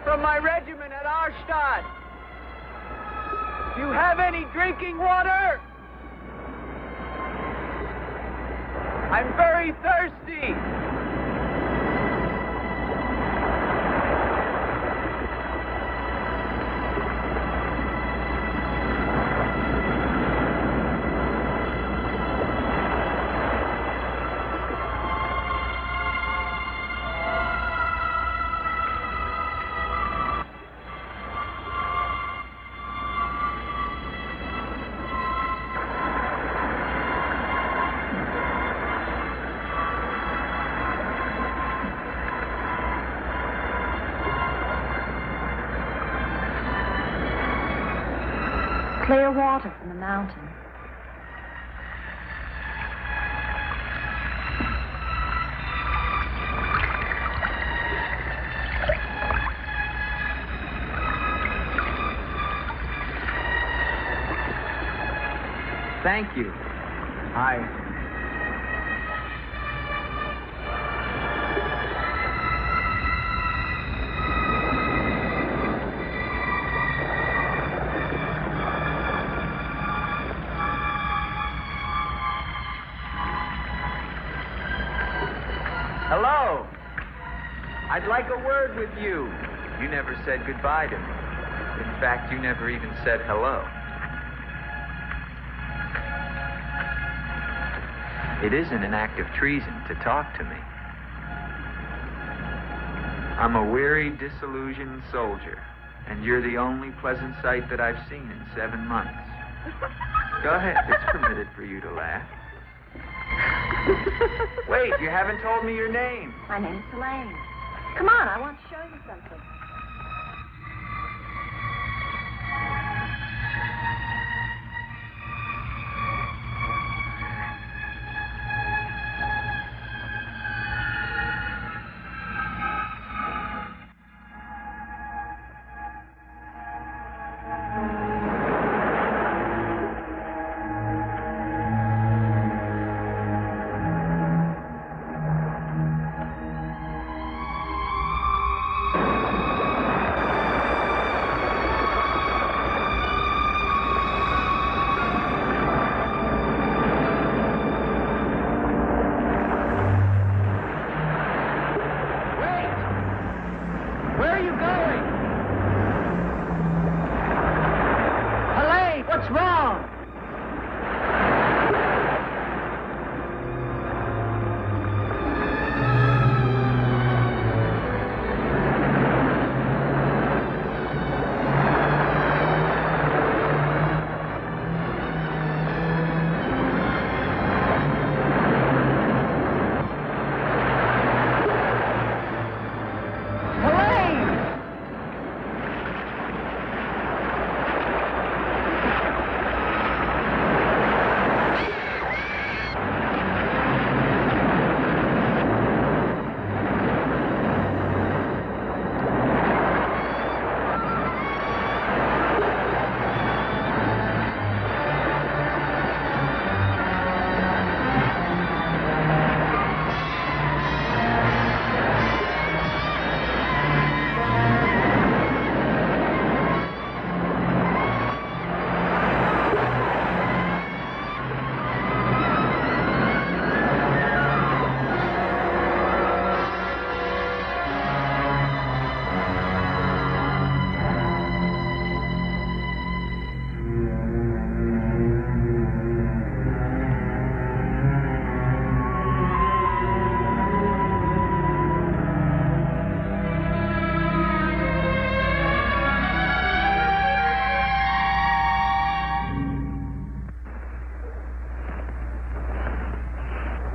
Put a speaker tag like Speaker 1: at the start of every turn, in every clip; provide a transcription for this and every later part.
Speaker 1: from my regiment at Arstadt. Do you have any drinking water? I'm very thirsty.
Speaker 2: Clear water from the mountain.
Speaker 1: Thank you. Hello. I'd like a word with you. You never said goodbye to me. In fact, you never even said hello. It isn't an act of treason to talk to me. I'm a weary, disillusioned soldier, and you're the only pleasant sight that I've seen in 7 months. Go ahead, it's permitted for you to laugh. Wait, you haven't told me your name.
Speaker 2: My name's Elaine. Come on, I want to show you something.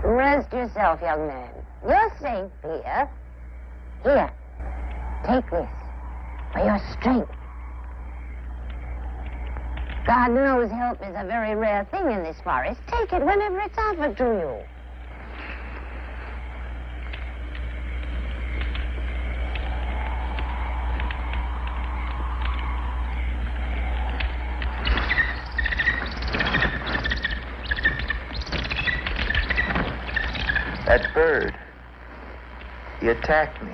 Speaker 3: Rest yourself, young man. You're safe here. Here, take this for your strength. God knows help is a very rare thing in this forest. Take it whenever it's offered to you.
Speaker 1: That bird, he attacked me.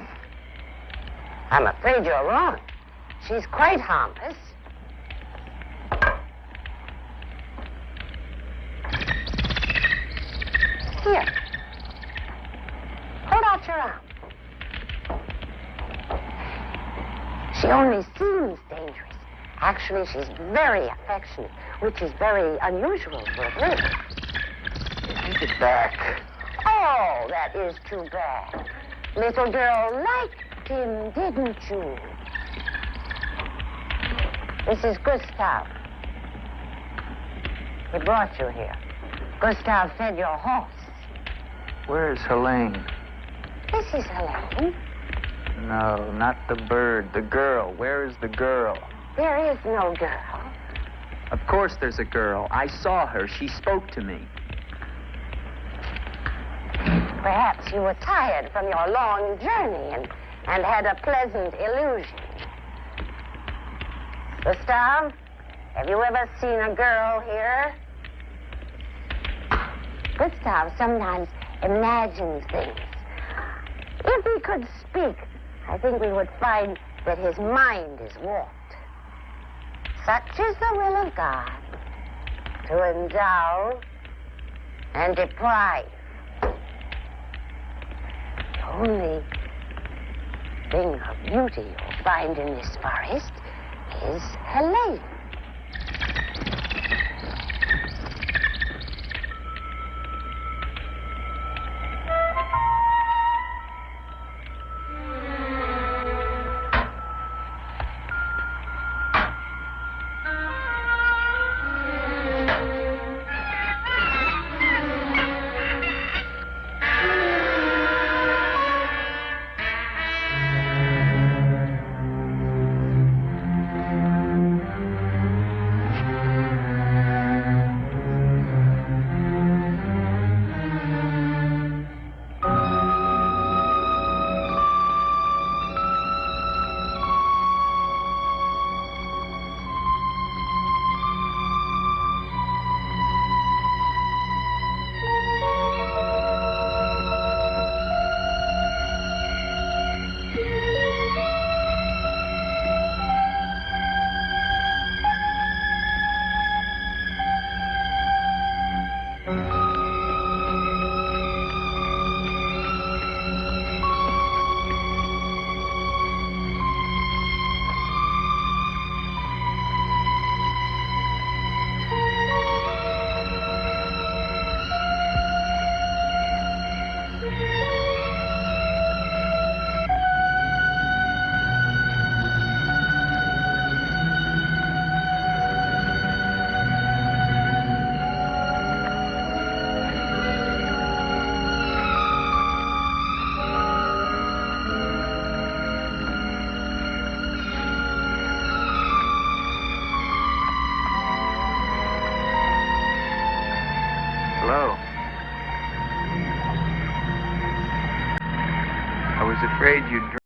Speaker 3: I'm afraid you're wrong. She's quite harmless. Here. Hold out your arm. She only seems dangerous. Actually, she's very affectionate, which is very unusual for a girl.
Speaker 1: Take it back.
Speaker 3: Oh, that is too bad. Little girl liked him, didn't you? This is Gustav. He brought you here. Gustav fed your horse.
Speaker 1: Where's Helene?
Speaker 3: This is Helene.
Speaker 1: No, not the bird. The girl. Where is the girl?
Speaker 3: There is no girl.
Speaker 1: Of course there's a girl. I saw her. She spoke to me.
Speaker 3: Perhaps you were tired from your long journey and had a pleasant illusion. Gustav, have you ever seen a girl here? Gustav sometimes imagines things. If he could speak, I think we would find that his mind is warped. Such is the will of God, to endow and deprive. The only thing of beauty you'll find in this forest is Helene.
Speaker 1: Hello. I was afraid you'd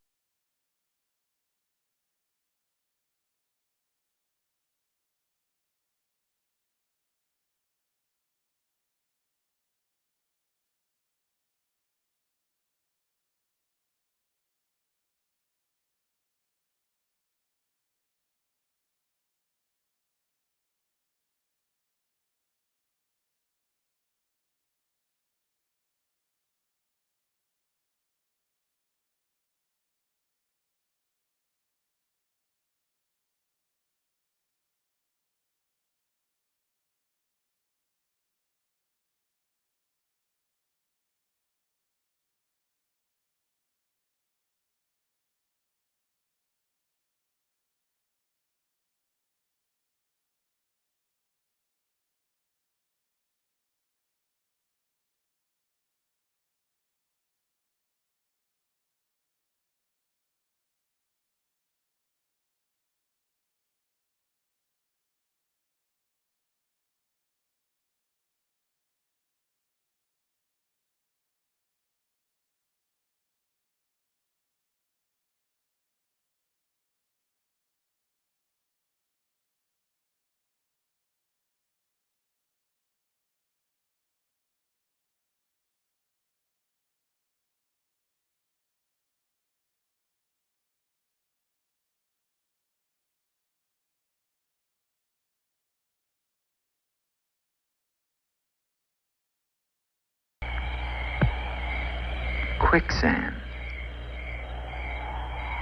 Speaker 1: quicksand.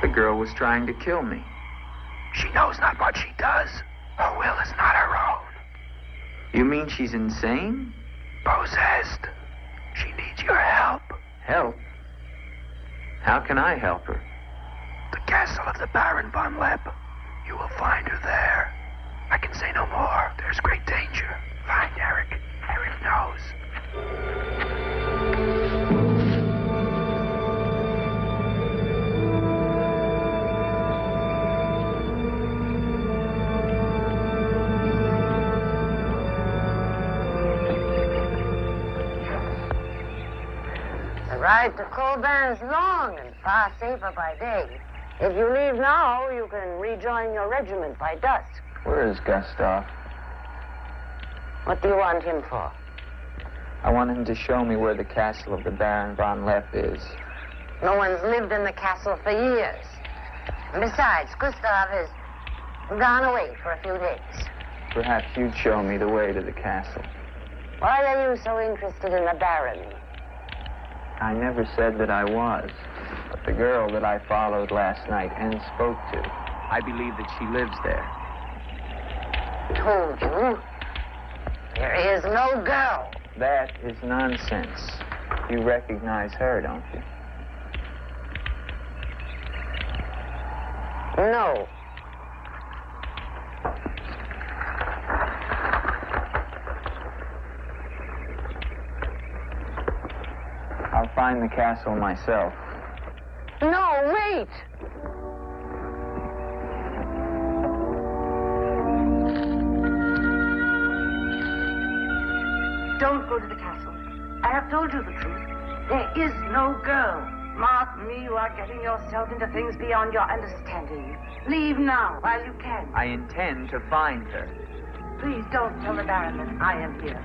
Speaker 1: The girl was trying to kill me.
Speaker 4: She knows not what she does. Her will is not her own.
Speaker 1: You mean she's insane?
Speaker 4: Possessed. She needs your help.
Speaker 1: Help? How can I help her?
Speaker 4: The castle of the Baron von Lepp. You will find her there. I can say no more. There's great danger. Find Eric. Eric knows.
Speaker 3: The ride to Colban's long and far safer by day. If you leave now, you can rejoin your regiment by dusk.
Speaker 1: Where is Gustav?
Speaker 3: What do you want him for?
Speaker 1: I want him to show me where the castle of the Baron von Lepp is.
Speaker 3: No one's lived in the castle for years. And besides, Gustav has gone away for a few days.
Speaker 1: Perhaps you'd show me the way to the castle.
Speaker 3: Why are you so interested in the Baron?
Speaker 1: I never said that I was. But the girl that I followed last night and spoke to, I believe that she lives there.
Speaker 3: Told you. There is no girl.
Speaker 1: That is nonsense. You recognize her, don't you?
Speaker 3: No.
Speaker 1: I'll find the castle myself.
Speaker 3: No, wait!
Speaker 2: Don't go to the castle. I have told you the truth. There is no girl. Mark me, you are getting yourself into things beyond your understanding. Leave now, while you can.
Speaker 1: I intend to find her.
Speaker 2: Please don't tell the Baron that I am here.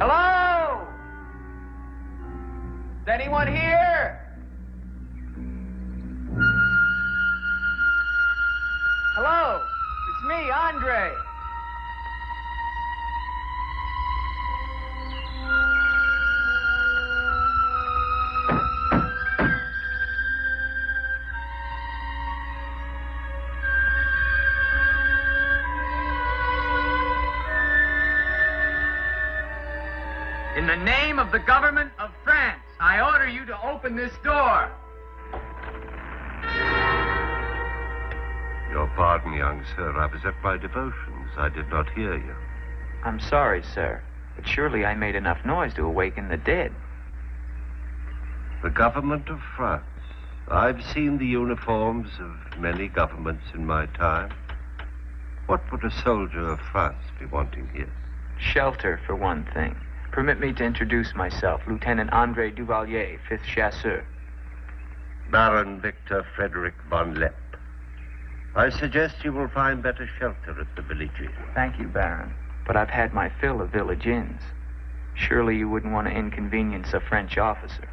Speaker 1: Hello? Is anyone here? Hello? It's me, Andre. In the name of the government of France, I order you to open this door.
Speaker 5: Your pardon, young sir. I was at my devotions. I did not hear you.
Speaker 1: I'm sorry, sir, but surely I made enough noise to awaken the dead.
Speaker 5: The government of France. I've seen the uniforms of many governments in my time. What would a soldier of France be wanting here?
Speaker 1: Shelter, for one thing. Permit me to introduce myself, Lieutenant André Duvalier, 5th Chasseur.
Speaker 5: Baron Victor Frederick von Lepp. I suggest you will find better shelter at the village inn.
Speaker 1: Thank you, Baron. But I've had my fill of village inns. Surely you wouldn't want to inconvenience a French officer.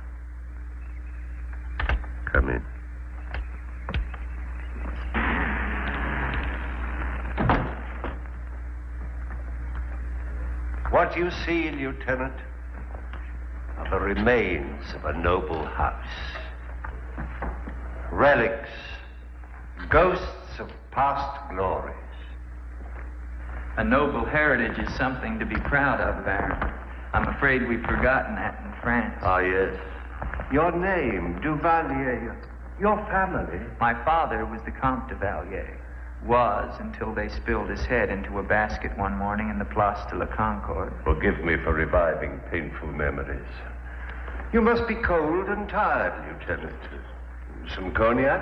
Speaker 5: Come in. What you see, Lieutenant, are the remains of a noble house. Relics, ghosts of past glories.
Speaker 1: A noble heritage is something to be proud of, Baron. I'm afraid we've forgotten that in France.
Speaker 5: Ah, yes. Your name, Duvalier, your family.
Speaker 1: My father was the Comte de Valier. Was until they spilled his head into a basket one morning in the Place de la Concorde.
Speaker 5: Forgive me for reviving painful memories. You must be cold and tired, Lieutenant. Some cognac?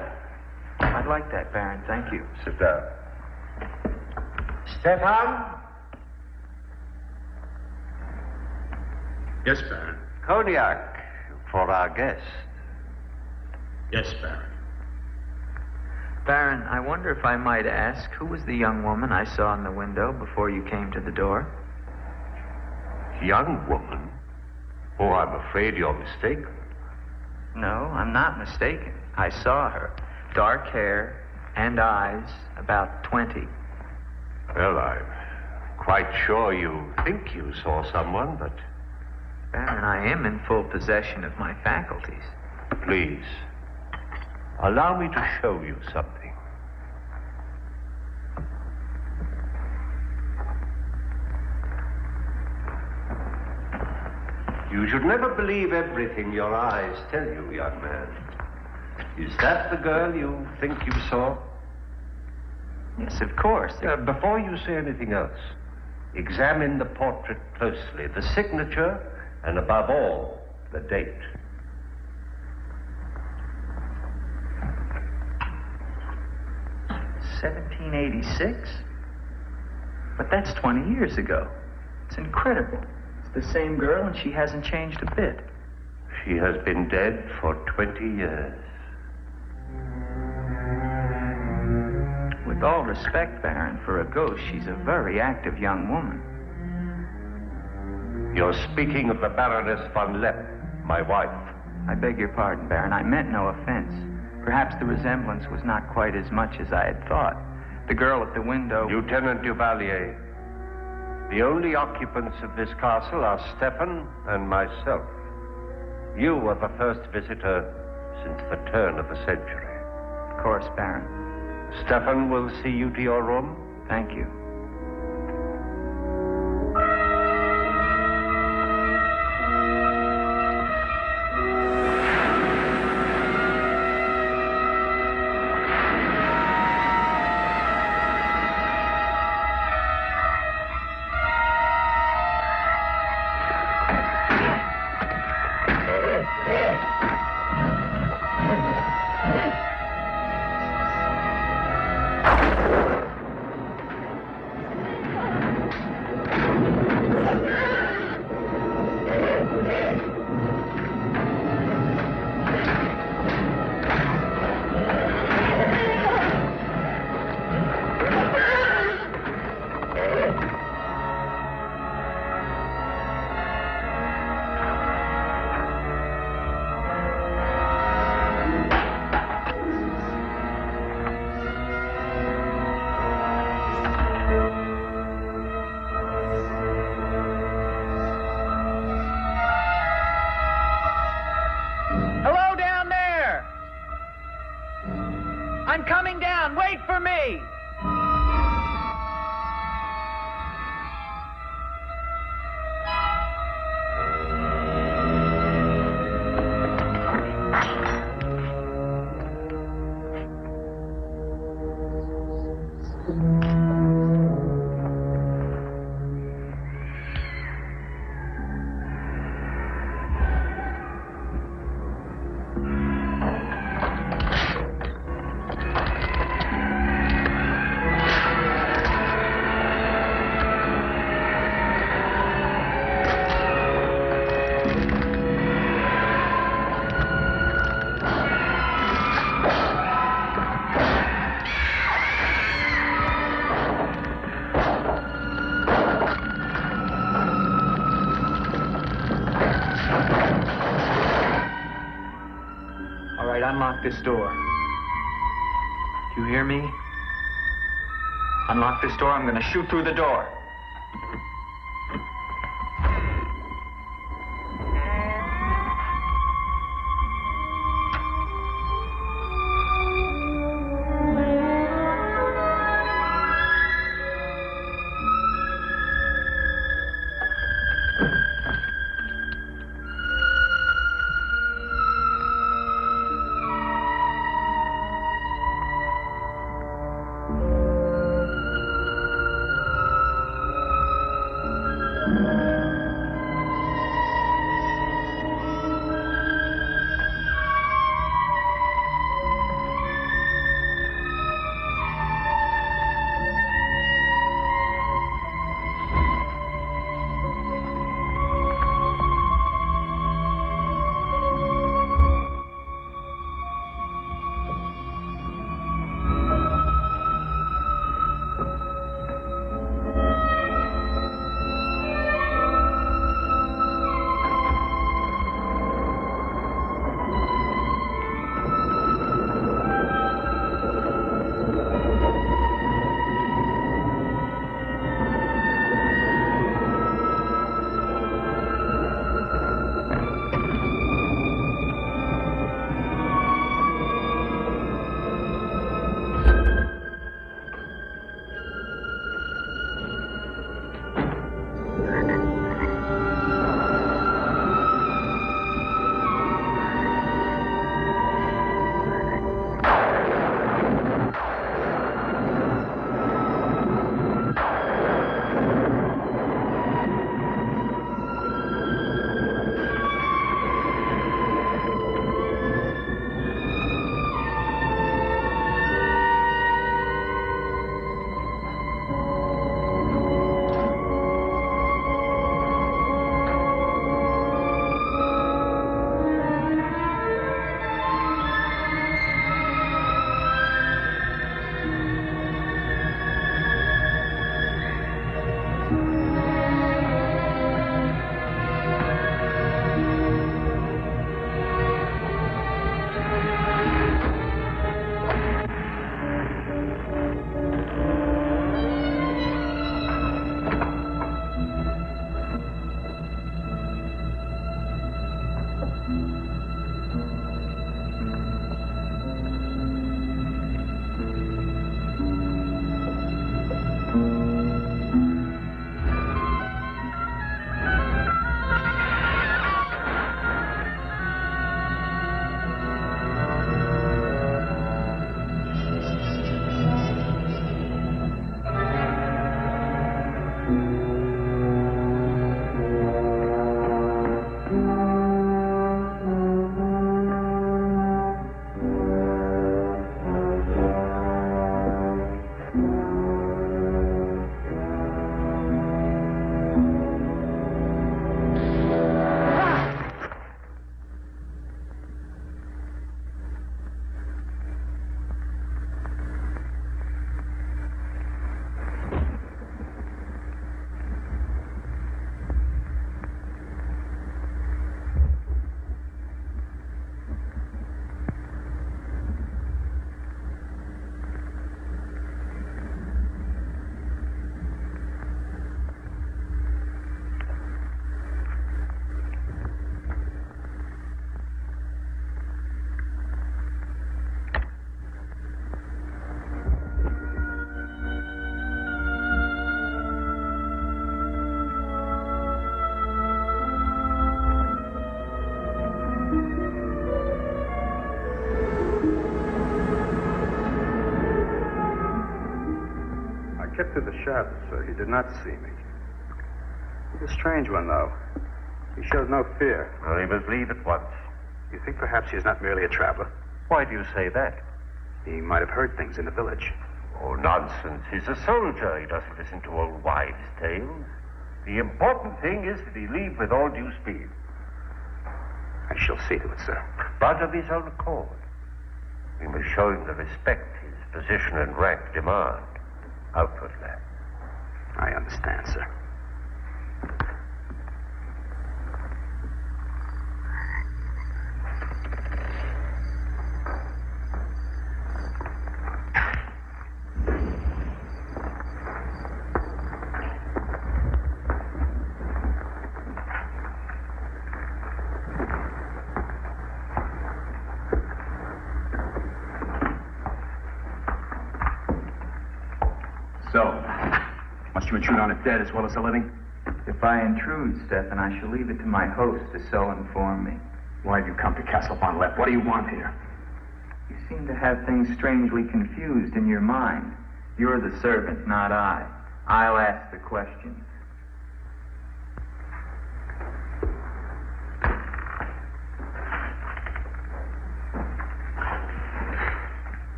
Speaker 1: I'd like that, Baron. Thank you.
Speaker 5: Sit down. Stefan?
Speaker 6: Yes, Baron.
Speaker 5: Cognac for our guest.
Speaker 6: Yes, Baron.
Speaker 1: Baron, I wonder if I might ask, who was the young woman I saw in the window before you came to the door?
Speaker 5: Young woman? Oh, I'm afraid you're mistaken.
Speaker 1: No, I'm not mistaken. I saw her. Dark hair and eyes, about 20.
Speaker 5: Well, I'm quite sure you think you saw someone, but...
Speaker 1: Baron, I am in full possession of my faculties.
Speaker 5: Please, allow me to show you something. You should never believe everything your eyes tell you, young man. Is that the girl you think you saw?
Speaker 1: Yes, of course.
Speaker 5: Before you say anything else, examine the portrait closely, the signature, and above all, the date.
Speaker 1: $1786? But that's 20 years ago. It's incredible. It's the same girl, and she hasn't changed a bit.
Speaker 5: She has been dead for 20 years.
Speaker 1: With all respect, Baron, for a ghost, she's a very active young woman.
Speaker 5: You're speaking of the Baroness von Lepp, my wife.
Speaker 1: I beg your pardon, Baron. I meant no offense. Perhaps the resemblance was not quite as much as I had thought. The girl at the window...
Speaker 5: Lieutenant Duvalier, the only occupants of this castle are Stefan and myself. You were the first visitor since the turn of the century.
Speaker 1: Of course, Baron.
Speaker 5: Stefan will see you to your room.
Speaker 1: Thank you. I'm coming down. Wait for me. All right, unlock this door. Do you hear me? Unlock this door. I'm going to shoot through the door.
Speaker 7: kept to the shadows, so he did not see me. He's a strange one, though. He shows no fear.
Speaker 5: Well, he must leave at once.
Speaker 7: You think perhaps he's not merely a traveler?
Speaker 5: Why do you say that?
Speaker 7: He might have heard things in the village.
Speaker 5: Oh, nonsense. He's a soldier. He doesn't listen to old wives' tales. The important thing is that he leave with all due speed.
Speaker 7: I shall see to it, sir.
Speaker 5: But of his own accord. We must show him the respect his position and rank demand. Outwardly.
Speaker 7: I understand, sir. you intrude on a dead as well as a living?
Speaker 1: If I intrude, Stefan, I shall leave it to my host to so inform me.
Speaker 7: Why have you come to Castle Von Lepp? What do you want here?
Speaker 1: You seem to have things strangely confused in your mind. You're the servant, not I. I'll ask the questions.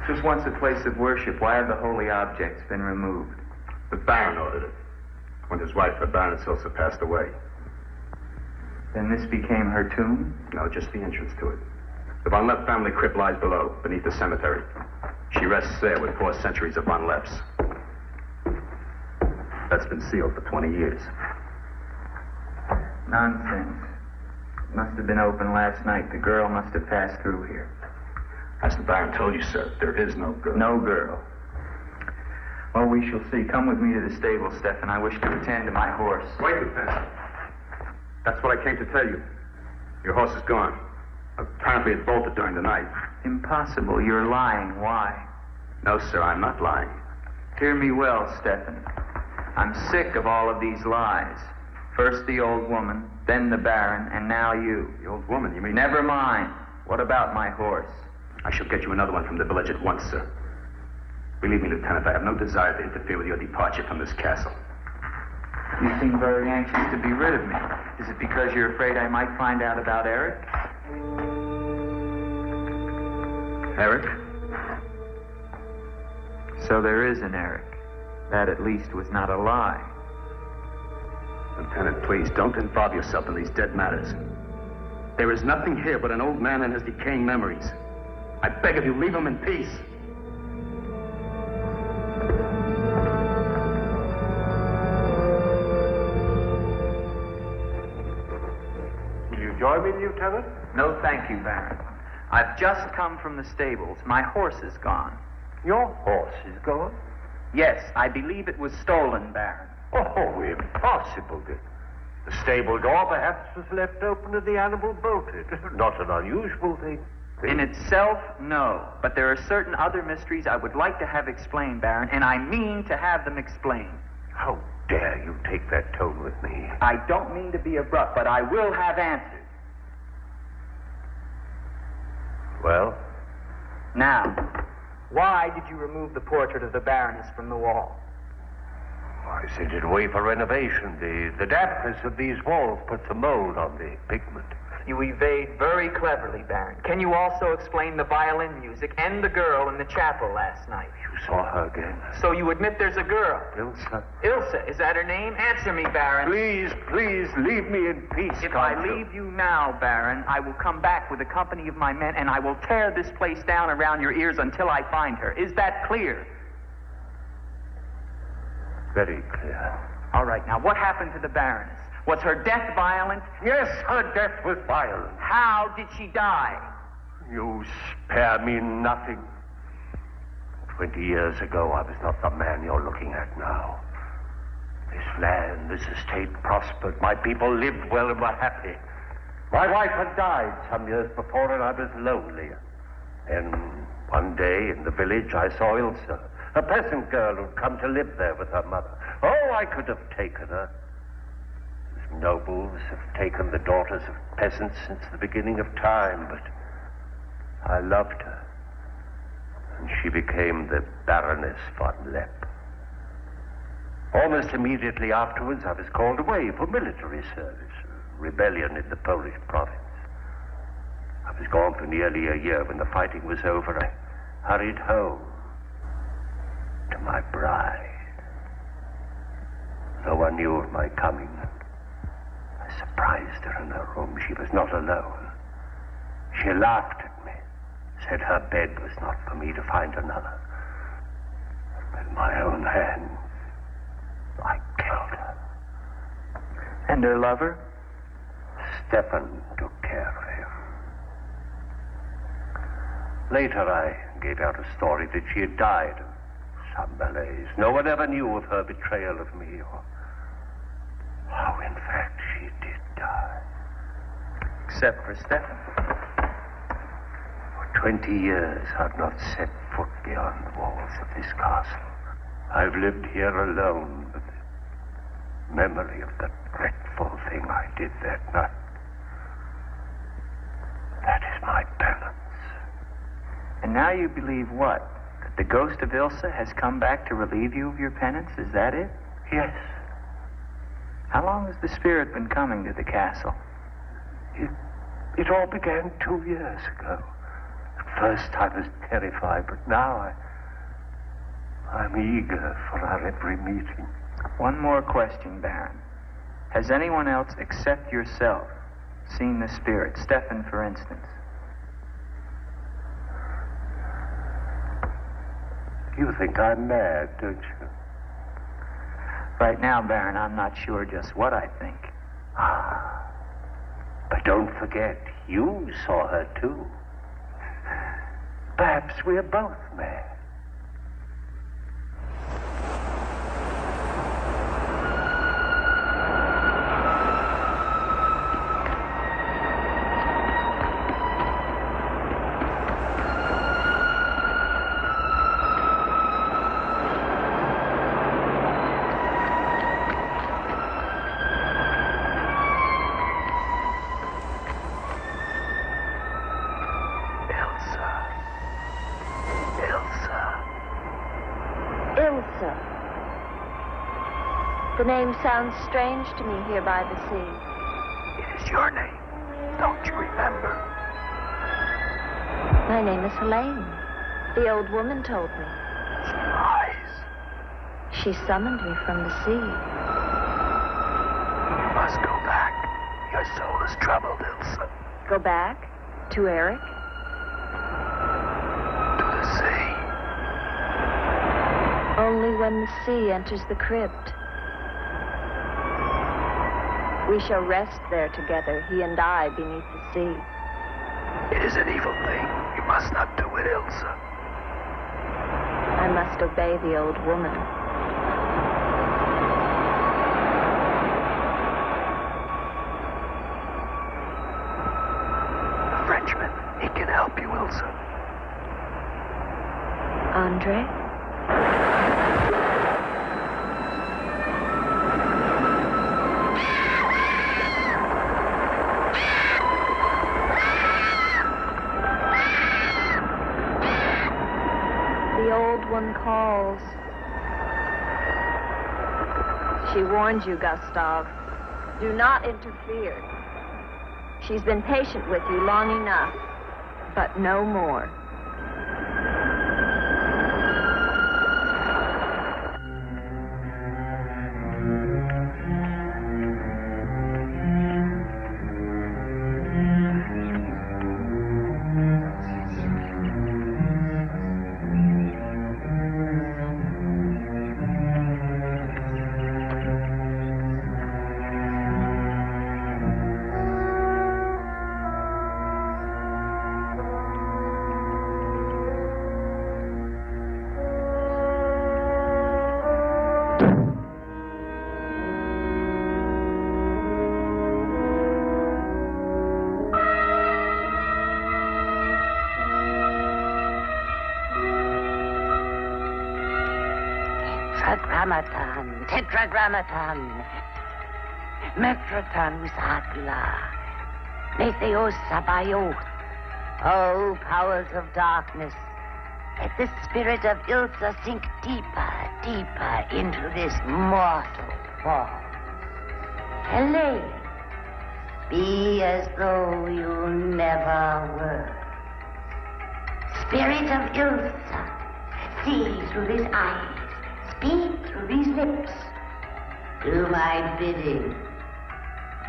Speaker 1: This was once a place of worship. Why have the holy objects been removed?
Speaker 7: The Baron ordered it. When his wife, the Baroness Ilsa, passed away.
Speaker 1: Then this became her tomb?
Speaker 7: No, just the entrance to it. The Von Lepp family crypt lies below, beneath the cemetery. She rests there with 4 centuries of Von Lepps. That's been sealed for 20 years.
Speaker 1: Nonsense. It must have been open last night. The girl must have passed through here.
Speaker 7: As the Baron told you, sir, there is no girl.
Speaker 1: No girl. Well, we shall see. Come with me to the stable, Stefan. I wish to attend to my horse.
Speaker 7: Wait, Lieutenant. That's what I came to tell you. Your horse is gone. Apparently it bolted during the night.
Speaker 1: Impossible. You're lying. Why?
Speaker 7: No, sir, I'm not lying.
Speaker 1: Hear me well, Stefan. I'm sick of all of these lies. First the old woman, then the Baron, and now you.
Speaker 7: The old woman, you mean?
Speaker 1: Never mind. What about my horse?
Speaker 7: I shall get you another one from the village at once, sir. Believe me, Lieutenant, I have no desire to interfere with your departure from this castle.
Speaker 1: You seem very anxious to be rid of me. Is it because you're afraid I might find out about Eric?
Speaker 7: Eric?
Speaker 1: So there is an Eric. That at least was not a lie.
Speaker 7: Lieutenant, please, don't involve yourself in these dead matters. There is nothing here but an old man and his decaying memories. I beg of you, leave him in peace.
Speaker 5: Will you join me, Lieutenant?
Speaker 1: No, thank you, Baron. I've just come from the stables. My horse is gone.
Speaker 5: Your horse is gone?
Speaker 1: Yes, I believe it was stolen, Baron.
Speaker 5: Oh, impossible. The stable door perhaps was left open and the animal bolted. Not an unusual thing.
Speaker 1: In itself, no. But there are certain other mysteries I would like to have explained, Baron, and I mean to have them explained.
Speaker 5: How dare you take that tone with me?
Speaker 1: I don't mean to be abrupt, but I will have answers.
Speaker 5: Well?
Speaker 1: Now, why did you remove the portrait of the Baroness from the wall?
Speaker 5: I sent it away for renovation. The dampness of these walls puts a mold on the pigment.
Speaker 1: You evade very cleverly, Baron. Can you also explain the violin music and the girl in the chapel last night?
Speaker 5: You saw her again?
Speaker 1: So you admit there's a girl?
Speaker 5: Ilsa.
Speaker 1: Ilsa, is that her name? Answer me, Baron.
Speaker 5: Please, leave me in peace.
Speaker 1: If I leave you now, Baron, I will come back with a company of my men, and I will tear this place down around your ears until I find her. Is that clear?
Speaker 5: Very clear.
Speaker 1: All right, now, what happened to the Baroness? Was her death violent?
Speaker 5: Yes, her death was violent.
Speaker 1: How did she die?
Speaker 5: You spare me nothing. 20 years ago, I was not the man you're looking at now. This land, this estate prospered. My people lived well and were happy. My wife had died some years before, and I was lonely. Then, one day in the village, I saw Ilsa, a peasant girl who'd come to live there with her mother. Oh, I could have taken her. Nobles have taken the daughters of peasants since the beginning of time, but I loved her, and she became the Baroness von Lepp. Almost immediately afterwards, I was called away for military service, a rebellion in the Polish province. I was gone for nearly a year. When the fighting was over, I hurried home to my bride. No one knew of my coming. I surprised her in her room. She was not alone. She laughed at me, said her bed was not for me to find another. With my own hands, I killed her.
Speaker 1: And her lover?
Speaker 5: Stefan took care of him. Later, I gave out a story that she had died of some malaise. No one ever knew of her betrayal of me, or how, in fact, she did die.
Speaker 1: Except for Stefan.
Speaker 5: For 20 years, I've not set foot beyond the walls of this castle. I've lived here alone with the memory of the dreadful thing I did that night. That is my penance.
Speaker 1: And now you believe what? That the ghost of Ilsa has come back to relieve you of your penance? Is that it?
Speaker 5: Yes.
Speaker 1: How long has the spirit been coming to the castle?
Speaker 5: It all began 2 years ago. At first I was terrified, but now I'm eager for our every meeting.
Speaker 1: One more question, Baron. Has anyone else except yourself seen the spirit? Stefan, for instance.
Speaker 5: You think I'm mad, don't you?
Speaker 1: Right now, Baron, I'm not sure just what I think.
Speaker 5: But don't forget, you saw her too. Perhaps we're both mad.
Speaker 8: The name sounds strange to me here by the sea.
Speaker 4: It is your name. Don't you remember?
Speaker 8: My name is Helene. The old woman told me.
Speaker 4: She lies.
Speaker 8: She summoned me from the sea.
Speaker 4: You must go back. Your soul is troubled, Ilsa.
Speaker 8: Go back? To Eric?
Speaker 4: To the sea.
Speaker 8: Only when the sea enters the crypt. We shall rest there together, he and I, beneath the sea.
Speaker 4: It is an evil thing. You must not do it, Ilsa.
Speaker 8: I must obey the old woman.
Speaker 4: A Frenchman. He can help you, Ilsa.
Speaker 8: Andre? One calls. She warns you, Gustav. Do not interfere. She's been patient with you long enough, but no more.
Speaker 3: Tetragrammaton, Metroton Usagla, Metheos Sabaoth, O powers of darkness, let the spirit of Ilsa sink deeper, deeper into this mortal form. Helene, be as though you never were. Spirit of Ilsa, see through these eyes. Speak through these lips. Do my bidding.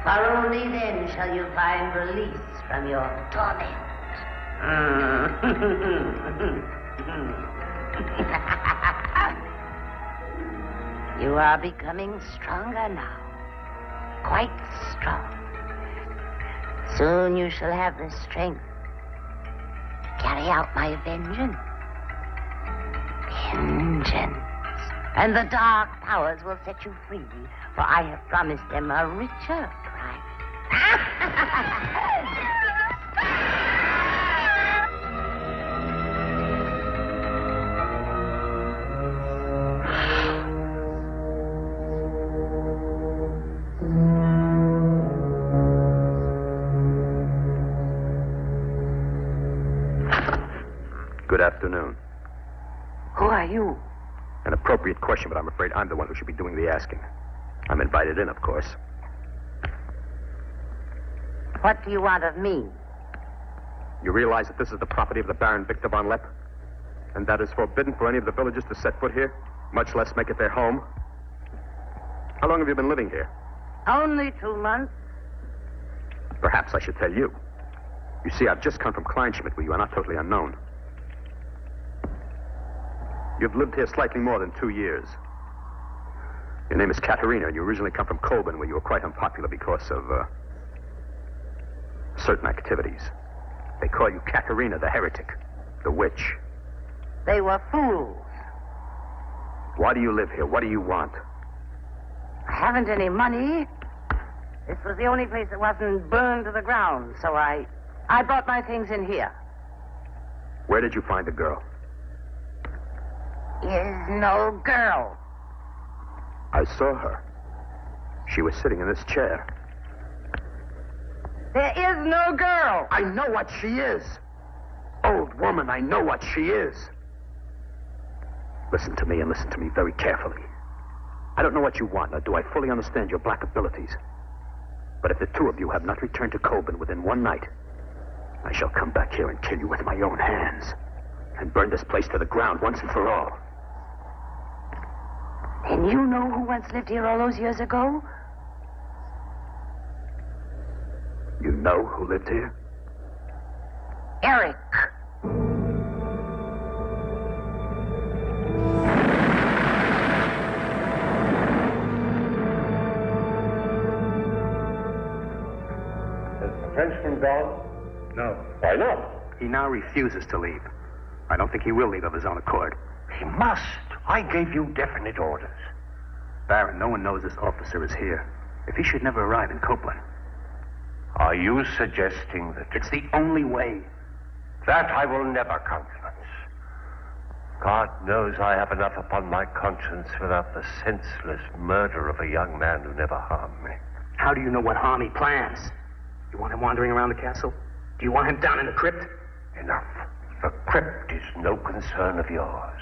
Speaker 3: For only then shall you find release from your torment. You are becoming stronger now. Quite strong. Soon you shall have the strength to carry out my vengeance. Vengeance. And the dark powers will set you free, for I have promised them a richer price.
Speaker 7: Good afternoon.
Speaker 2: Who are you?
Speaker 7: An appropriate question, but I'm afraid I'm the one who should be doing the asking. I'm invited in, of course.
Speaker 2: What do you want of me?
Speaker 7: You realize that this is the property of the Baron Victor von Lepp? And that is forbidden for any of the villagers to set foot here, much less make it their home? How long have you been living here?
Speaker 2: Only 2 months.
Speaker 7: Perhaps I should tell you. You see, I've just come from Kleinschmidt, where you are not totally unknown. You've lived here slightly more than 2 years. Your name is Katerina, and you originally come from Colburn, where you were quite unpopular because of, certain activities. They call you Katerina the heretic, the witch.
Speaker 2: They were fools.
Speaker 7: Why do you live here? What do you want?
Speaker 2: I haven't any money. This was the only place that wasn't burned to the ground, so I brought my things in here.
Speaker 7: Where did you find the girl?
Speaker 2: Is no girl.
Speaker 7: I saw her. She was sitting in this chair.
Speaker 2: There is no girl.
Speaker 7: I know what she is. Old woman, I know what she is. Listen to me, and listen to me very carefully. I don't know what you want, nor do I fully understand your black abilities. But if the two of you have not returned to Colburn within one night, I shall come back here and kill you with my own hands, and burn this place to the ground once and for all.
Speaker 2: And you know who once lived here all those years ago?
Speaker 7: You know who lived here?
Speaker 2: Eric.
Speaker 5: Has the Frenchman gone?
Speaker 7: No.
Speaker 5: Why not?
Speaker 7: He now refuses to leave. I don't think he will leave of his own accord.
Speaker 5: He must. I gave you definite orders.
Speaker 7: Baron, no one knows this officer is here. If he should never arrive in Copeland.
Speaker 5: Are you suggesting that...
Speaker 7: It's the only way.
Speaker 5: That I will never countenance. God knows I have enough upon my conscience without the senseless murder of a young man who never harmed me.
Speaker 7: How do you know what harm he plans? You want him wandering around the castle? Do you want him down in the crypt?
Speaker 5: Enough. The crypt is no concern of yours.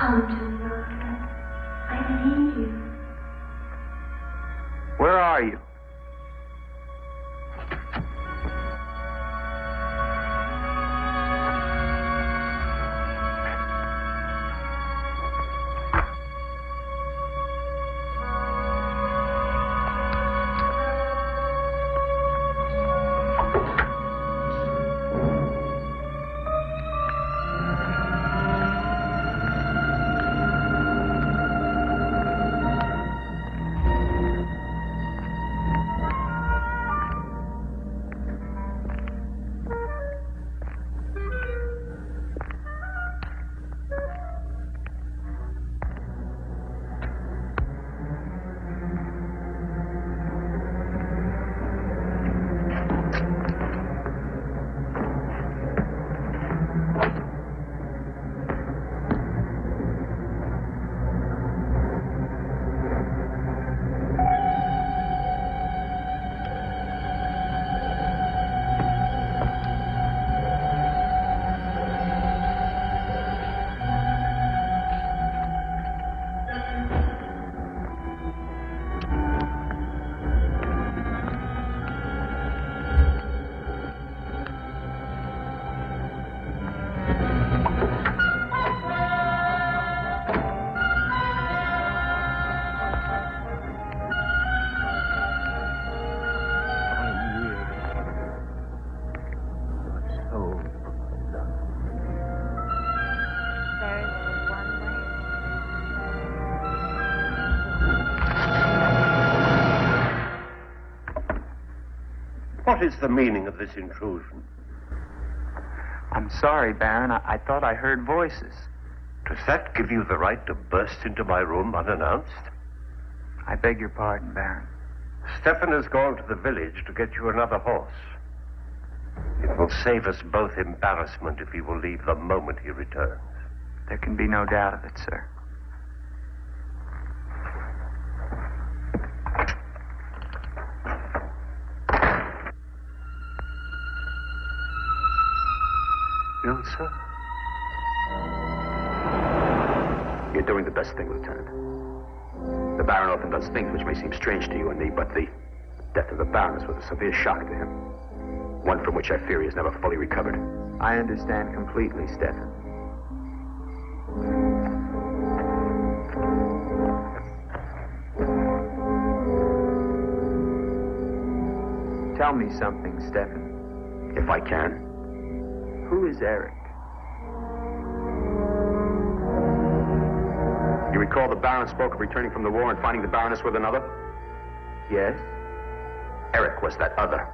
Speaker 9: Come to me, old friend. I need you.
Speaker 1: Where are you?
Speaker 5: What is the meaning of this intrusion?
Speaker 1: I'm sorry, Baron. I thought I heard voices.
Speaker 5: Does that give you the right to burst into my room unannounced?
Speaker 1: I beg your pardon, Baron.
Speaker 5: Stefan has gone to the village to get you another horse. It will save us both embarrassment if he will leave the moment he returns.
Speaker 1: There can be no doubt of it, sir.
Speaker 7: Ilsa? You're doing the best thing, Lieutenant. The Baron often does things which may seem strange to you and me, but the death of the Baroness was a severe shock to him. One from which I fear he has never fully recovered.
Speaker 1: I understand completely, Stefan. Tell me something, Stefan.
Speaker 7: If I can.
Speaker 1: Who is Eric?
Speaker 7: You recall the Baron spoke of returning from the war and finding the Baroness with another?
Speaker 1: Yes.
Speaker 7: Eric was that other.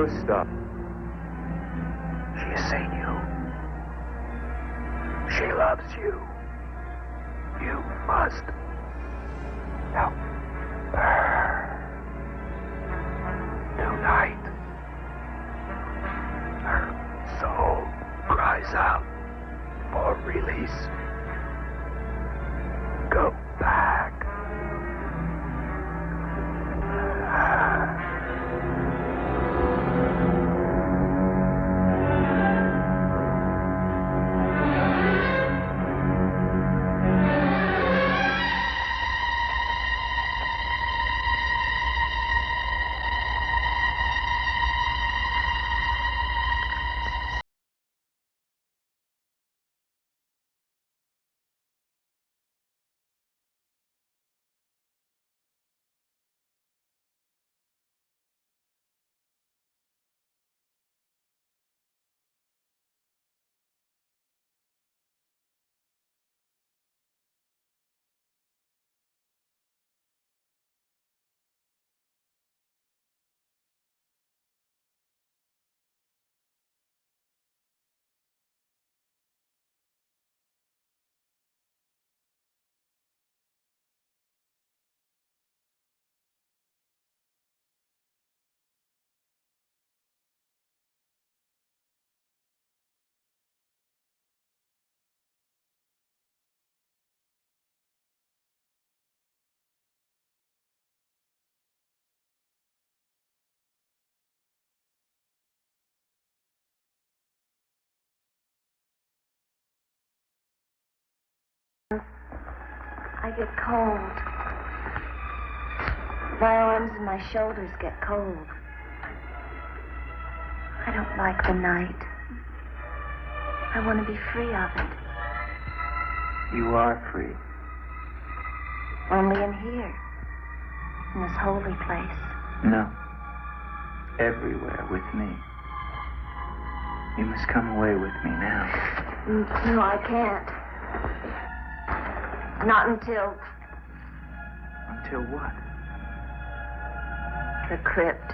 Speaker 7: Gustav.
Speaker 4: She has seen you. She loves you. You must help her. Tonight, her soul cries out for release. Go back.
Speaker 8: I get cold. My arms and my shoulders get cold. I don't like the night. I want to be free of it.
Speaker 1: You are free.
Speaker 8: Only in here. In this holy place.
Speaker 1: No. Everywhere with me. You must come away with me now.
Speaker 8: No, I can't. Not until...
Speaker 1: Until what?
Speaker 8: The crypt.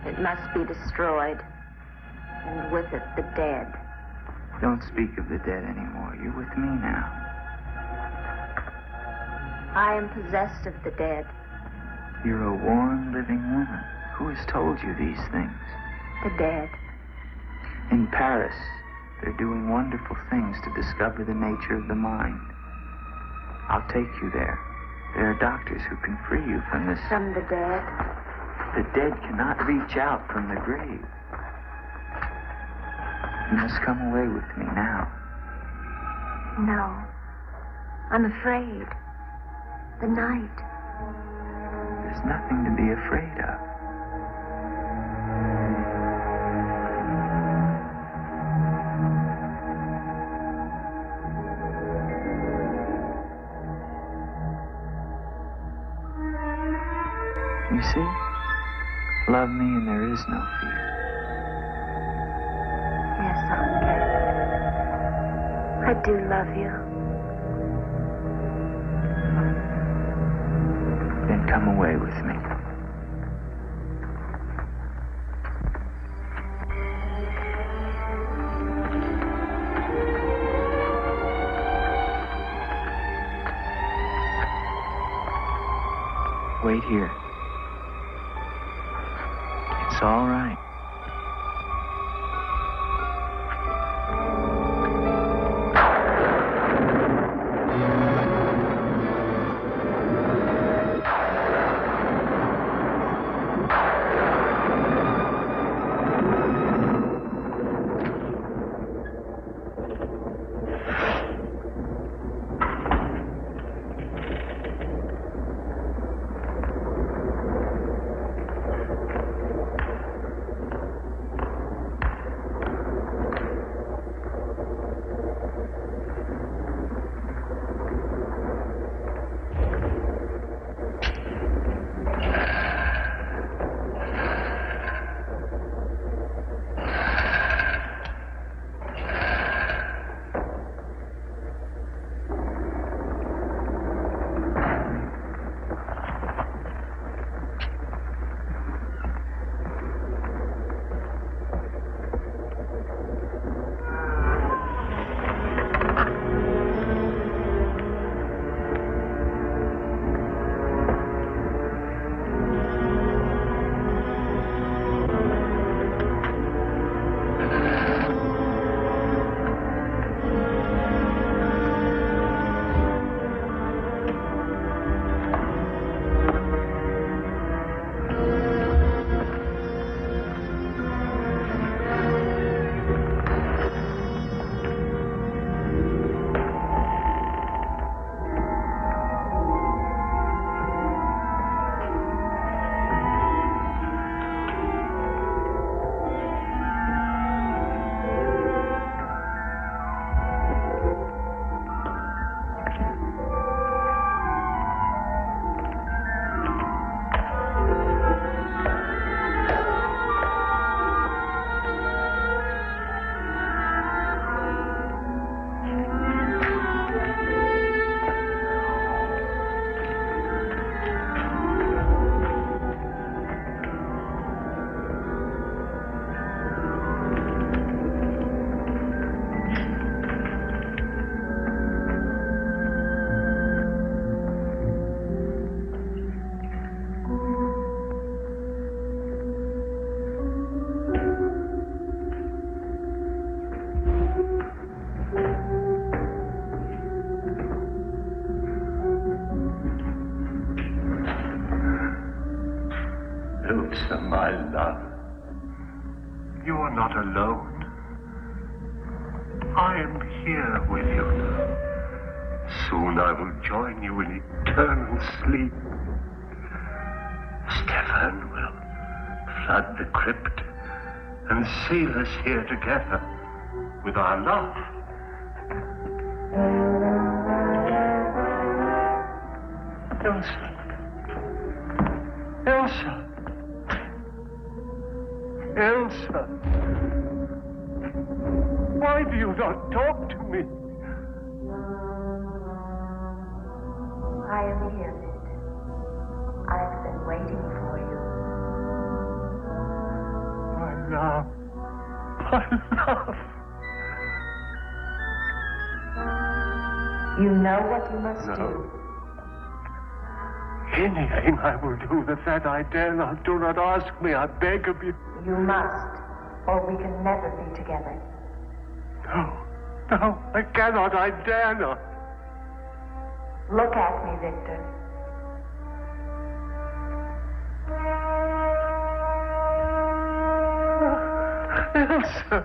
Speaker 8: It must be destroyed. And with it, the dead.
Speaker 1: Don't speak of the dead anymore. You're with me now.
Speaker 8: I am possessed of the dead.
Speaker 1: You're a warm, living woman. Who has told you these things?
Speaker 8: The dead.
Speaker 1: In Paris, they're doing wonderful things to discover the nature of the mind. I'll take you there. There are doctors who can free you from this.
Speaker 8: From the dead?
Speaker 1: The dead cannot reach out from the grave. You must come away with me now.
Speaker 8: No. I'm afraid. The night.
Speaker 1: There's nothing to be afraid of. You see? Love me and there is no fear.
Speaker 8: Yes, okay. I do love you.
Speaker 1: Then come away with me. Wait here. It's all right.
Speaker 5: My love, you are not alone. I am here with you. Soon I will join you in eternal sleep. Stefan will flood the crypt and seal us here together with our love. Elsa. Elsa. Elsa. Why do you not talk to me?
Speaker 9: I am here, Victor. I've been waiting for you.
Speaker 5: My love. My love.
Speaker 9: You know what you must
Speaker 5: No.
Speaker 9: do.
Speaker 5: Anything I will do that I dare not. Do not ask me, I beg of you.
Speaker 9: You must, or we can never be together.
Speaker 5: No, I cannot, I dare not.
Speaker 9: Look at me, Victor.
Speaker 5: Elsa,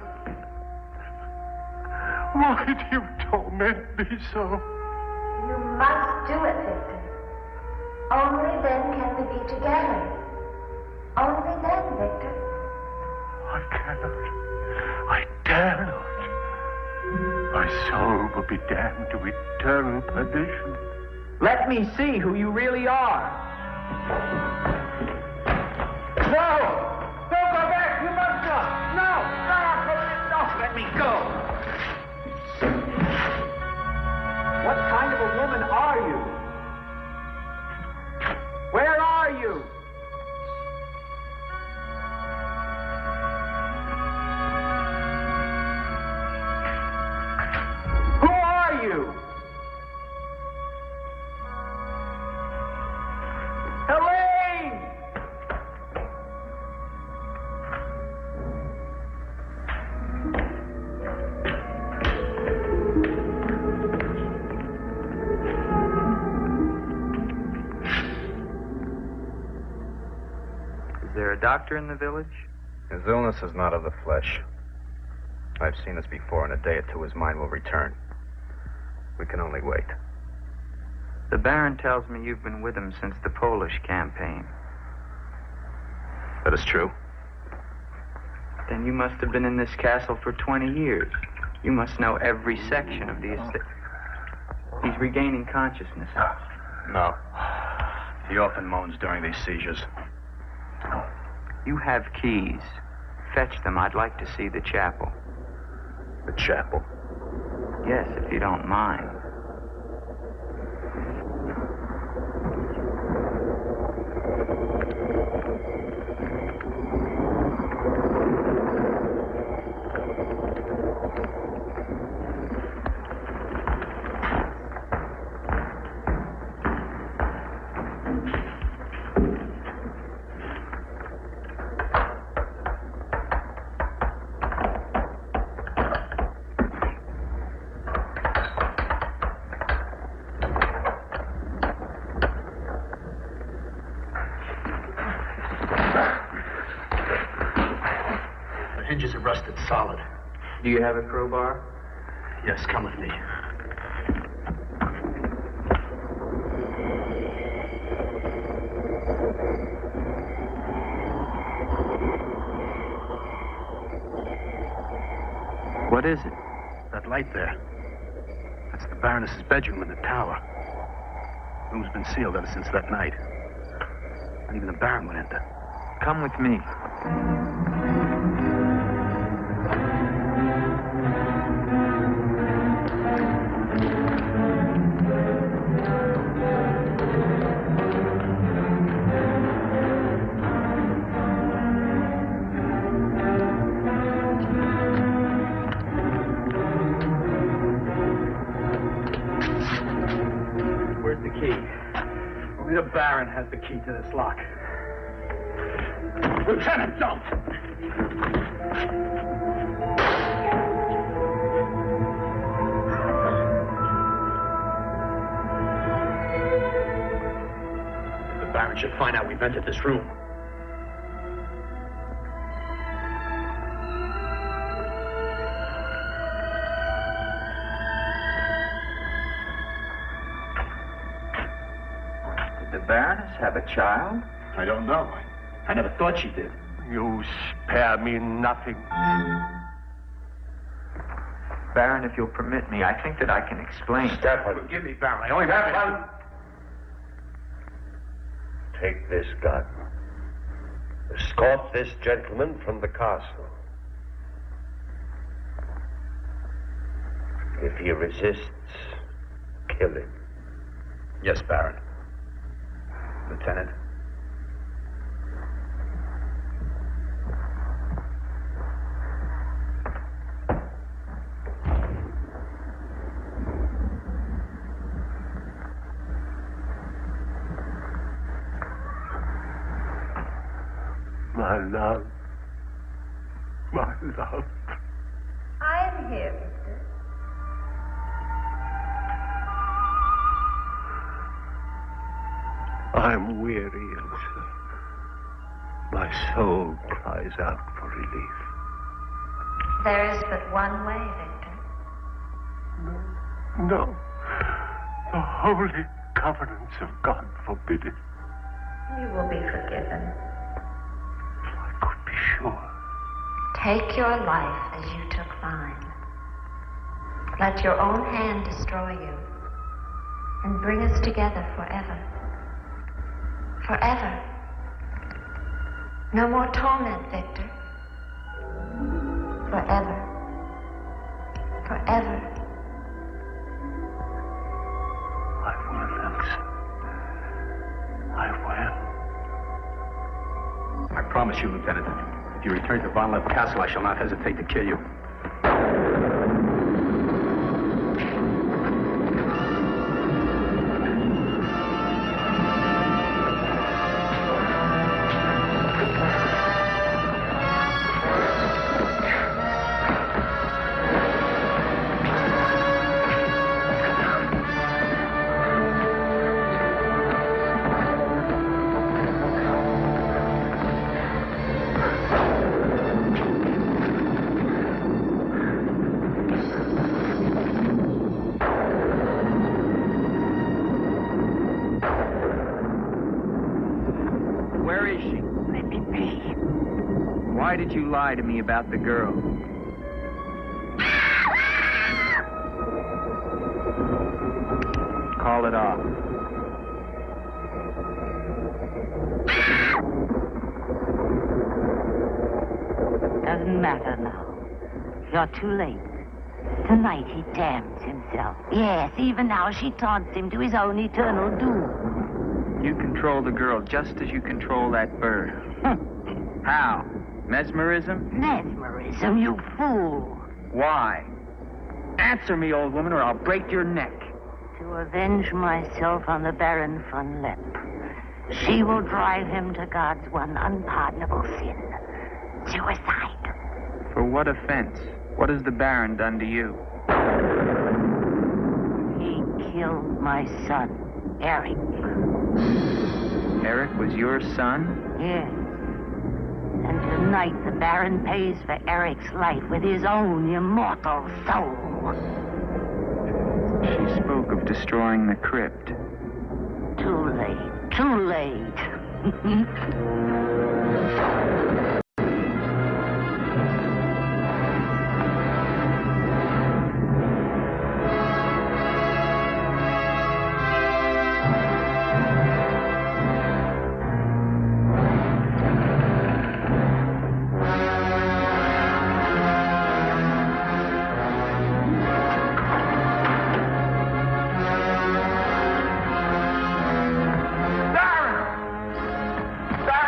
Speaker 5: why do you torment me so?
Speaker 9: You must do it, Victor. Only then can we be together. Only then, Victor.
Speaker 5: I cannot. I dare not. My soul will be damned to eternal perdition.
Speaker 10: Let me see who you really are. No! Don't go back! You must go! No! No! Let me go! What kind of a woman are you? Where are you? Who are you? Helene!
Speaker 1: Is there a doctor in the village?
Speaker 7: His illness is not of the flesh. I've seen this before. In a day or two, his mind will return. We can only wait.
Speaker 1: The Baron tells me you've been with him since the Polish campaign.
Speaker 7: That is true.
Speaker 1: Then you must have been in this castle for 20 years. You must know every section of the estate. He's regaining consciousness.
Speaker 7: No. He often moans during these seizures.
Speaker 1: You have keys. Fetch them. I'd like to see the chapel.
Speaker 7: The chapel?
Speaker 1: Yes, if you don't mind.
Speaker 7: Hinges are rusted solid.
Speaker 1: Do you have a crowbar?
Speaker 7: Yes, come with me.
Speaker 1: What is it?
Speaker 7: That light there. That's the Baroness's bedroom in the tower. The room's been sealed ever since that night. Not even the Baron would enter.
Speaker 1: Come with me.
Speaker 10: Where's the key? Only the Baron has the key to this lock. Lieutenant, don't! The Baron should find out we've entered this room.
Speaker 1: Baroness have a child?
Speaker 7: I don't know. I never thought she did.
Speaker 5: You spare me nothing.
Speaker 1: Baron, if you'll permit me, I think that I can explain.
Speaker 5: Stefan.
Speaker 6: Forgive me, Baron. I only have one.
Speaker 5: Take this gun. Escort this gentleman from the castle. If he resists, kill him.
Speaker 7: Yes, Baron. Lieutenant.
Speaker 5: My love. My love.
Speaker 9: I'm here, Victor.
Speaker 5: I'm weary, Elsa. My soul cries out for relief.
Speaker 9: There is but one way, Victor.
Speaker 5: No. The holy covenants of God forbid it.
Speaker 9: You will be forgiven.
Speaker 5: I could be sure.
Speaker 9: Take your life as you took mine. Let your own hand destroy you and bring us together forever. Forever. No more torment, Victor. Forever. Forever.
Speaker 5: I will, Elsa. I will.
Speaker 7: I promise you, Lieutenant, if you return to Von Lepp Castle, I shall not hesitate to kill you.
Speaker 1: Why did you lie to me about the girl? Call it off.
Speaker 2: Doesn't matter now. You're too late. Tonight he damns himself. Yes, even now she taunts him to his own eternal doom.
Speaker 1: You control the girl just as you control that bird. How? Mesmerism?
Speaker 2: Mesmerism, you fool.
Speaker 1: Why? Answer me, old woman, or I'll break your neck.
Speaker 2: To avenge myself on the Baron von Lepp. She will drive him to God's one unpardonable sin. Suicide.
Speaker 1: For what offense? What has the Baron done to you?
Speaker 2: He killed my son, Eric.
Speaker 1: Eric was your son?
Speaker 2: Yes. And tonight the Baron pays for Eric's life with his own immortal soul.
Speaker 1: She spoke of destroying the crypt.
Speaker 2: Too late. Too late.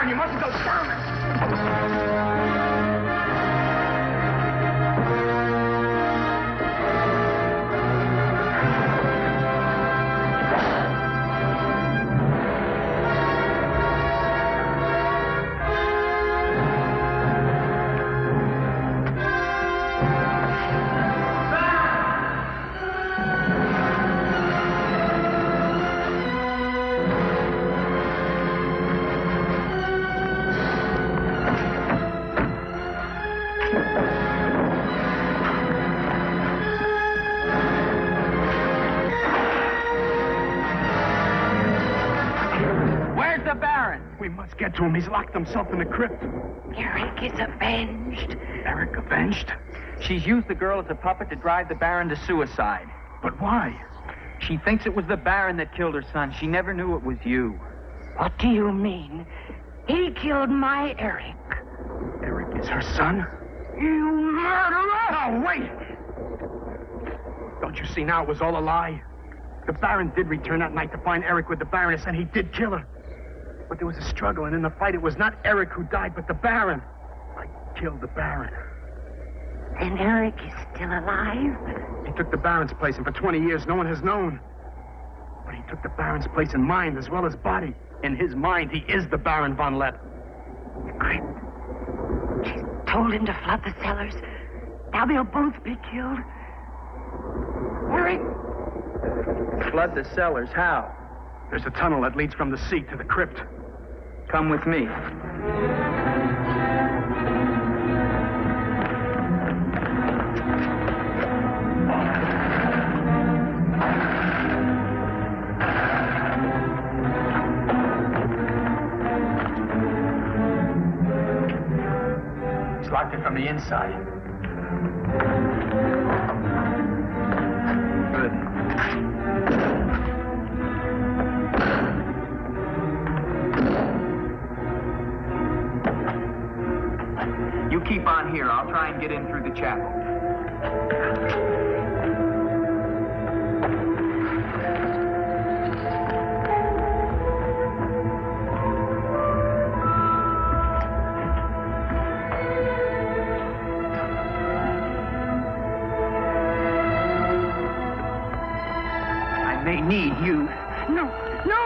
Speaker 10: You mustn't go down there.
Speaker 11: Let's get to him. He's locked himself in the crypt.
Speaker 2: Eric is avenged.
Speaker 11: Eric avenged?
Speaker 12: She's used the girl as a puppet to drive the Baron to suicide.
Speaker 11: But why?
Speaker 12: She thinks it was the Baron that killed her son. She never knew it was you.
Speaker 2: What do you mean? He killed my Eric.
Speaker 11: Eric is her son?
Speaker 2: You murderer!
Speaker 11: No, wait! Don't you see now it was all a lie? The Baron did return that night to find Eric with the Baroness, and he did kill her. But there was a struggle, and in the fight, it was not Eric who died, but the Baron. I killed the Baron.
Speaker 2: Then Eric is still alive?
Speaker 11: He took the Baron's place, and for 20 years, no one has known. But he took the Baron's place in mind as well as body. In his mind, he is the Baron von Lepp.
Speaker 2: Great. She's told him to flood the cellars. Now they'll both be killed. Eric!
Speaker 12: Flood the cellars? How?
Speaker 11: There's a tunnel that leads from the sea to the crypt.
Speaker 12: Come with me.
Speaker 11: He's locked it from the inside.
Speaker 12: Good. You keep on here. I'll try and get in through the chapel. I may need you.
Speaker 2: No,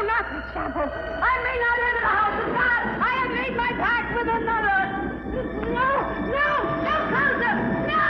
Speaker 2: not the chapel. I may not enter the house of God. I have made my pact with another. No closer! No!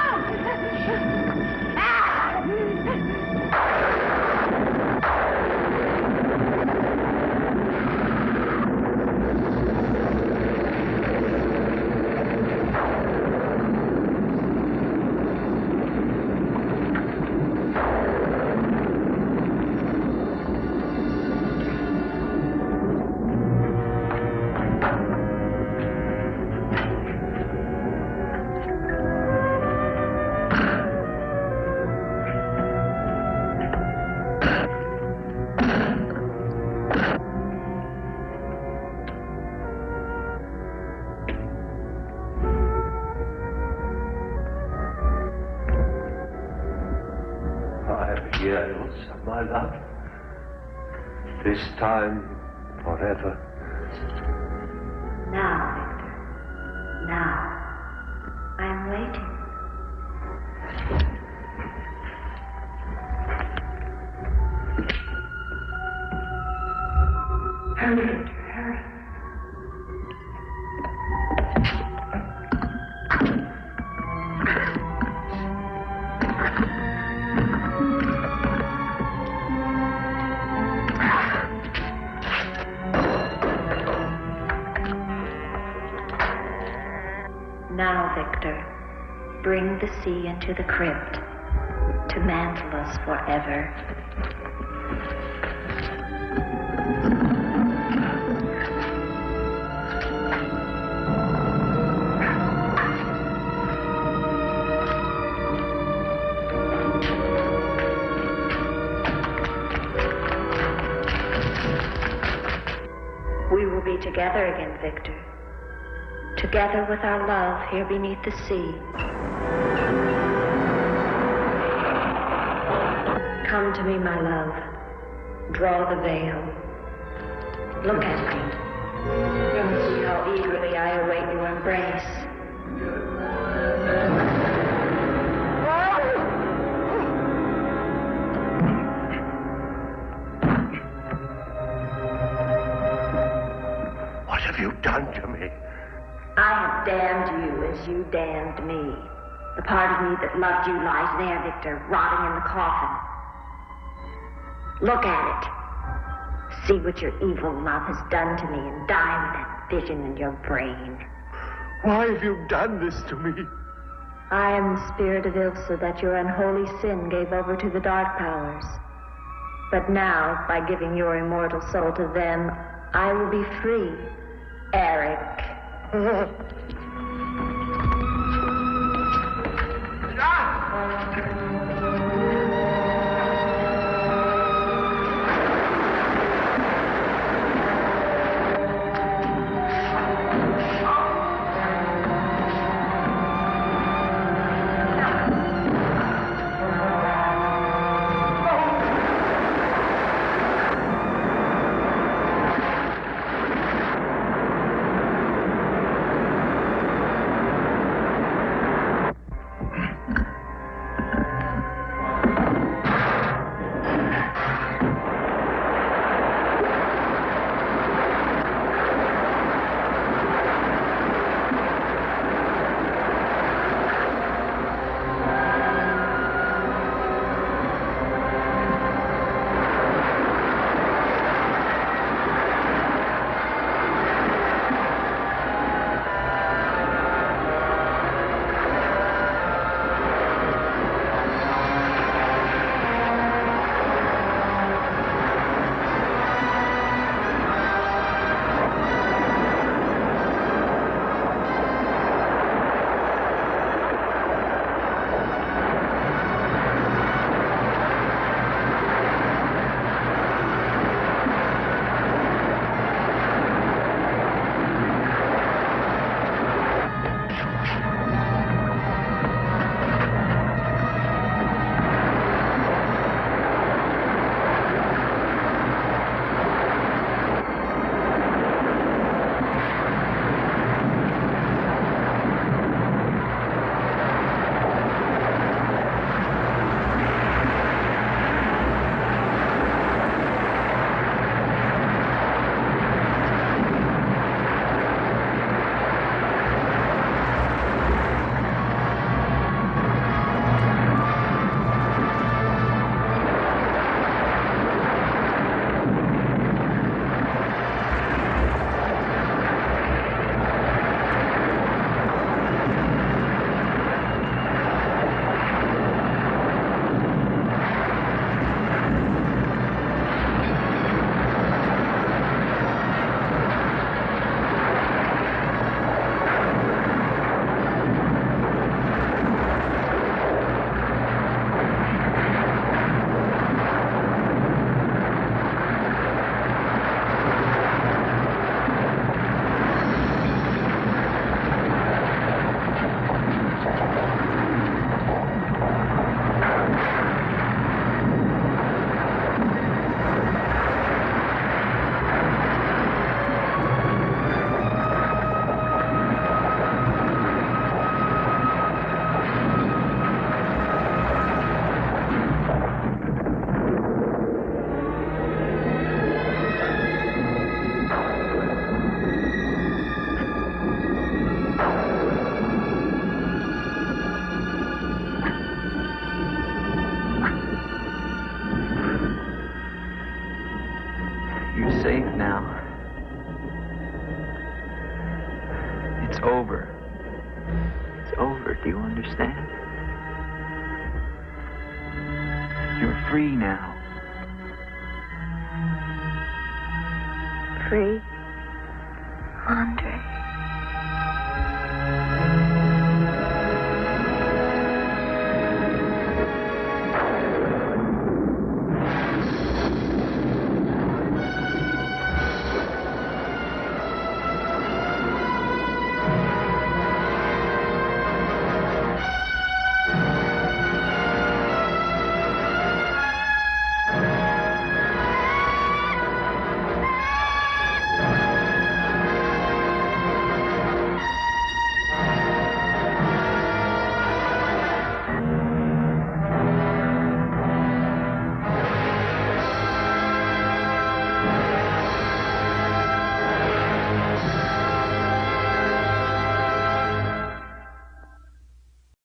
Speaker 5: Years of my love. This time, forever.
Speaker 9: Now, Victor. Now. I'm waiting. Hurry, Victor, hurry. Now, Victor, bring the sea into the crypt to mantle us forever. We will be together again, Victor. Together with our love here beneath the sea. Come to me, my love. Draw the veil. Look at me. See how eagerly I await your embrace.
Speaker 5: What have you done to me?
Speaker 9: I have damned you as you damned me. The part of me that loved you lies there, Victor, rotting in the coffin. Look at it. See what your evil love has done to me and die with that vision in your brain.
Speaker 5: Why have you done this to me?
Speaker 9: I am the spirit of Ilsa that your unholy sin gave over to the dark powers. But now, by giving your immortal soul to them, I will be free.
Speaker 2: Eric.
Speaker 1: Do you understand? You're free now.
Speaker 3: Free?